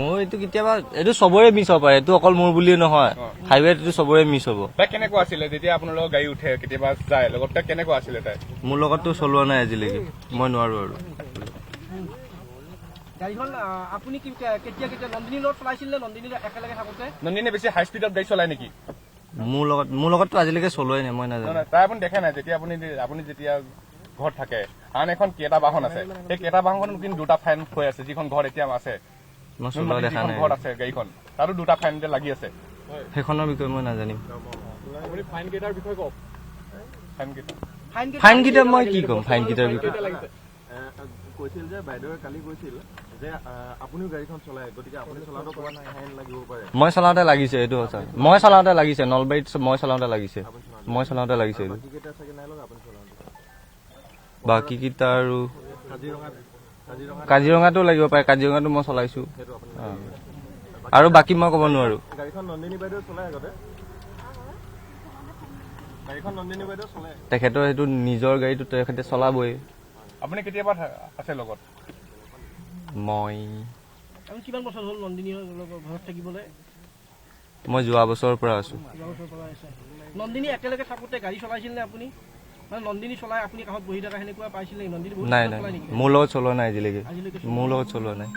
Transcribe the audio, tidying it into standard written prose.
মোৰ এইটো কেতিয়াবা এইটো চবৰে মিছ হ'ব পাৰে, এইটো অকল মোৰ বুলিয়ে নহয়, হাইৱেত এইটো চবৰে মিছ হ'ব। তাই কেনেকুৱা আছিলে যেতিয়া আপোনালোকৰ গাড়ী উঠে কেতিয়াবা যায় লগত, তাই কেনেকুৱা আছিলে তাই? মোৰ লগততো চলোৱা নাই আজিলৈকে, মই নোৱাৰো আৰু। গাড়ীখন আপুনি কেতিয়া নন্দিনীৰ লগত চলাইছিল নে নন্দিনীৰ একেলগে থাকোতে? নন্দিনীয়ে বেছি হাই স্পীডত গাড়ী চলাই নেকি? মোৰ লগততো আজিলৈকে চলোৱাই নাই, মই নাজানো। তাই আপুনি দেখা নাই যেতিয়া আপুনি যেতিয়া ঘৰত থাকে, আন এখন কেইটা বাহন আছে, সেই কেইটা বাহনত কিন্তু দুটা ফাইন হৈ আছে, যিখন ঘৰত এতিয়া আছে। মই চলোৱা দেখা নাই। ঘৰত আছে গাড়ীখন, তাতো দুটা ফাইন লাগি আছে। সেইখনৰ বিষয়ে মই নাজানিম। ফাইন কেইটাৰ বিষয়ে কওক। ফাইন কেইটা মই কি ক'ম, ফাইন কেইটাৰ বিষয়ে? কৈছিল যে বাইদেৱে কালি কৈছিল যে আপুনিও গাড়ীখন চলাই, গতিকে আপুনি চলাওঁতে অকণমান ফাইন লাগিব পাৰে। মই চলাওঁতে লাগিছে, এইটো সঁচা। মই চলাওঁতে লাগিছে, নলবাৰীত মই চলাওঁতে লাগিছে, মই চলাওঁতে লাগিছে। বাকী কেইটা আৰু কাজিৰঙাতো লাগিব পাৰে, কাজিৰঙাতো মই চলাইছো। আৰু বাকী মই ক'ব নোৱাৰো। গাড়ীখন নন্দিনী বাইদেউ চলাই আগতে, গাড়ীখন নন্দিনী বাইদেউ চলাই। তেখেতৰ সেইটো নিজৰ গাড়ীটো তেখেতে চলাবই। আপুনি কেতিয়াবা আছে লগত? মই কিমান বছৰ হ'ল নন্দিনীৰ ঘৰত থাকিবলৈ? মই যোৱা বছৰৰ পৰা আছো। নন্দিনী একেলগে থাকোতে গাড়ী চলাইছিল নে আপুনি? মানে নন্দিনী চলাই আপুনি কাষত বহি থকা সেনেকুৱা পাইছিলে? নন্দিনী নাই নাই, মোৰ লগত চলোৱা নাই আজিলৈকে, মোৰ লগত চলোৱা নাই।